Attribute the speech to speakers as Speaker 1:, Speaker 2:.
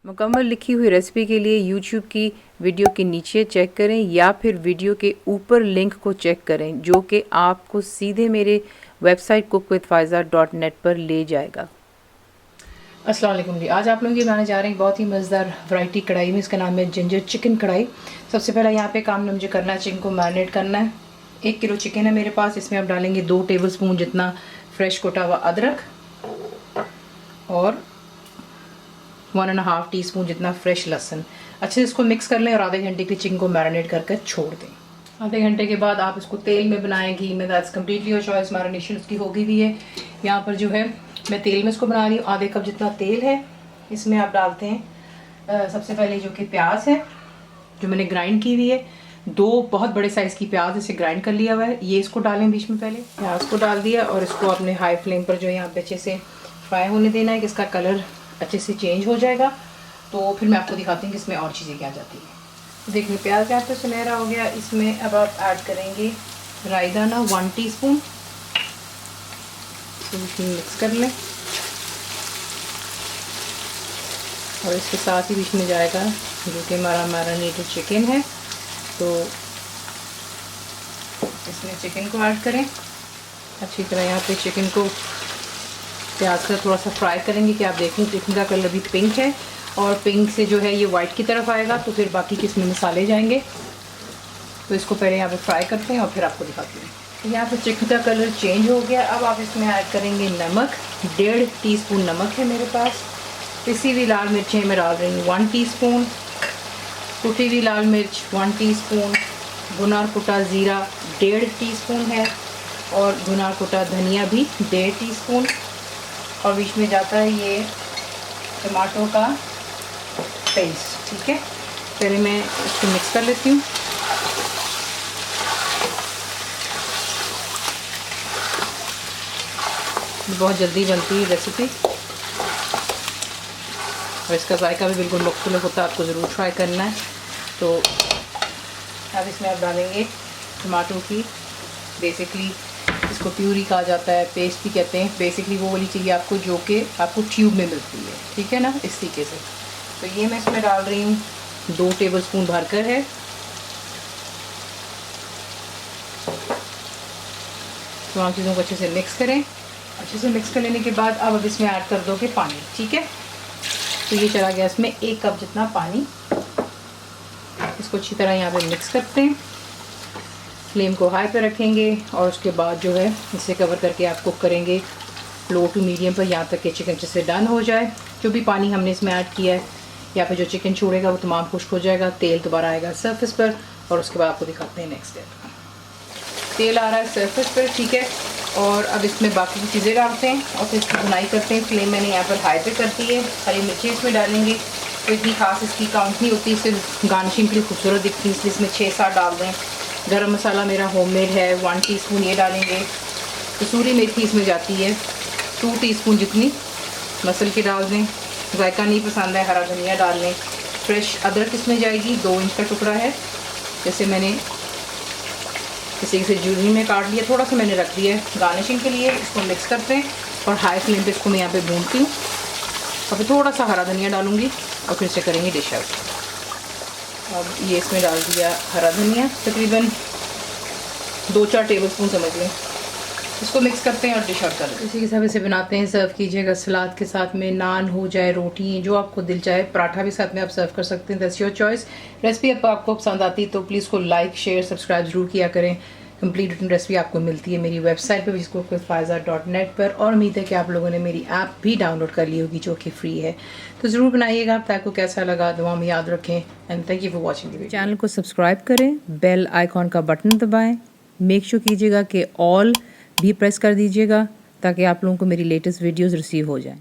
Speaker 1: मुकम्मल लिखी हुई रेसिपी के लिए यूट्यूब की वीडियो के नीचे चेक करें या फिर वीडियो के ऊपर लिंक को चेक करें जो कि आपको सीधे मेरे वेबसाइट cook-with-faiza.net पर ले जाएगा। अस्सलाम वालेकुम जी, आज आप लोगों की बनाने जा रहे हैं बहुत ही मज़ेदार वैरायटी कढ़ाई में। इसका नाम है जिंजर चिकन कढ़ाई। सबसे पहले यहाँ पे काम मुझे करना है, चिकन को मैरिनेट करना है। 1 किलो चिकन है मेरे पास। इसमें आप डालेंगे 2 टेबलस्पून जितना फ्रेश कोटा हुआ अदरक और 1.5 टीस्पून जितना फ्रेश लहसुन। अच्छे से इसको मिक्स कर लें और आधे घंटे के चिकन को मैरिनेट करके छोड़ दें। आधे घंटे के बाद आप इसको तेल में बनाएं, घी में, that's completely your choice. Marination उसकी होगी भी है। यहाँ पर जो है मैं तेल में इसको बना रही हूँ। आधे कप जितना तेल है, इसमें आप डालते हैं सबसे पहले जो कि प्याज है जो मैंने ग्राइंड की हुई है। 2 बहुत बड़े साइज़ की प्याज इसे ग्राइंड कर लिया हुआ है, ये इसको डालें बीच में। पहले प्याज को डाल दिया और इसको अपने हाई फ्लेम पर जो है यहाँ पे अच्छे से फ्राई होने देना है कि इसका कलर अच्छे से चेंज हो जाएगा। तो फिर मैं आपको दिखाती हूँ कि इसमें और चीज़ें क्या जाती हैं। देखिए प्याज यहाँ पे सुनहरा हो गया। इसमें अब आप ऐड करेंगे राई दाना 1 टीस्पून। इसमें मिक्स कर लें और इसके साथ ही बीच में जाएगा जो कि हमारा मैरिनेटेड चिकन है। तो इसमें चिकन को ऐड करें अच्छी तरह। यहाँ पे चिकन को प्याज का थोड़ा सा फ्राई करेंगे कि आप देखें चिकन का कलर भी पिंक है और पिंक से जो है ये वाइट की तरफ आएगा तो फिर बाकी के इसमें मसाले जाएंगे। तो इसको पहले यहाँ पे फ्राई करते हैं और फिर आपको दिखाते हैं। तो यहाँ पे चिकन का कलर चेंज हो गया। अब आप इसमें ऐड करेंगे नमक। 1.5 टीस्पून नमक है मेरे पास। पिसी हुई लाल मिर्चें मैं डाल रही हूँ 1 टीस्पून। कुटी हुई लाल मिर्च 1 टीस्पून। भुना कुटा ज़ीरा 1.5 टीस्पून है और भुना कुटा धनिया भी 1.5 टीस्पून। और बीच में जाता है ये टमाटो का पेस्ट। ठीक है, पहले मैं इसको मिक्स कर लेती हूँ। बहुत जल्दी बनती है रेसिपी और इसका जायका भी बिल्कुल मुख्तलिफ होता है, आपको ज़रूर ट्राई करना है। तो अब इसमें आप डालेंगे टमाटो की, बेसिकली इसको प्यूरी कहा जाता है, पेस्ट भी कहते हैं। बेसिकली वो वाली चाहिए आपको जो कि आपको ट्यूब में मिलती है, ठीक है ना, इस तरीके से। तो ये मैं इसमें डाल रही हूँ 2 टेबलस्पून भरकर है। तमाम चीज़ों को अच्छे से मिक्स करें। अच्छे से मिक्स कर लेने के बाद अब इसमें ऐड कर दोगे पानी। ठीक है, तो ये चला गया इसमें 1 कप जितना पानी। इसको अच्छी तरह यहाँ पे मिक्स करते हैं। फ्लेम को हाई पे रखेंगे और उसके बाद जो है इसे कवर करके आप कुक करेंगे लो टू मीडियम पर यहाँ तक कि चिकन अच्छे से डन हो जाए। जो भी पानी हमने इसमें ऐड किया है यहाँ पे जो चिकन छोड़ेगा वो तमाम खुश्क हो जाएगा। तेल दोबारा आएगा सरफेस पर और उसके बाद आपको दिखाते हैं नेक्स्ट स्टेप। तेल आ रहा है सरफेस पर, ठीक है। और अब इसमें बाकी की चीज़ें डालते हैं और फिर इसकी भुनाई करते हैं। फ्लेम मैंने यहाँ पर हाई पे कर दी है। हरी मिर्ची इसमें डालेंगे, तो इतनी खास इसकी काउंट नहीं होती, इससे गार्निशिंग के लिए खूबसूरत दिखती है, इसलिए इसमें 6-7 डाल दें। गरम मसाला मेरा होममेड है 1 टीस्पून, ये डालेंगे। कसूरी मेथी इसमें जाती है 2 टीस्पून जितनी, मसल के डाल दें। जायका नहीं पसंद है हरा धनिया डाल लें। फ्रेश अदरक इसमें जाएगी, 2 इंच का टुकड़ा है, जैसे मैंने इसी से जूरी में काट लिया। थोड़ा सा मैंने रख दिया है गार्निशिंग के लिए। इसको मिक्स करते हैं और हाई फ्लेम पे इसको मैं यहाँ पे भूनती हूँ और फिर थोड़ा सा हरा धनिया डालूँगी और फिर से करेंगे डिश आउट। अब ये इसमें डाल दिया हरा धनिया, तकरीबन 2-4 टेबलस्पून समझ लें। इसको मिक्स करते हैं और डिश आउट कर लें। इसी के साथ इसे बनाते हैं, सर्व कीजिएगा सलाद के साथ में, नान हो जाए, रोटी, जो आपको दिल चाहे, पराठा भी साथ में आप सर्व कर सकते हैं। That's your choice. रेसिपी आपको पसंद आती है तो प्लीज़ इसको लाइक, शेयर, सब्सक्राइब जरूर किया करें। कंप्लीट रिटन रेसिपी आपको मिलती है मेरी वेबसाइट पर cook-with-faiza.net पर। और उम्मीद है कि आप लोगों ने मेरी ऐप भी डाउनलोड कर ली होगी जो कि फ्री है, तो ज़रूर बनाइएगा। आपको कैसा लगा दुआ में याद रखें। And thank you for watching the video. Channel को सब्सक्राइब करें, बेल आइकॉन का बटन दबाएं, मेक श्योर कीजिएगा कि ऑल भी प्रेस कर दीजिएगा ताकि आप लोगों को मेरी लेटेस्ट वीडियोज़ रिसीव हो जाएं।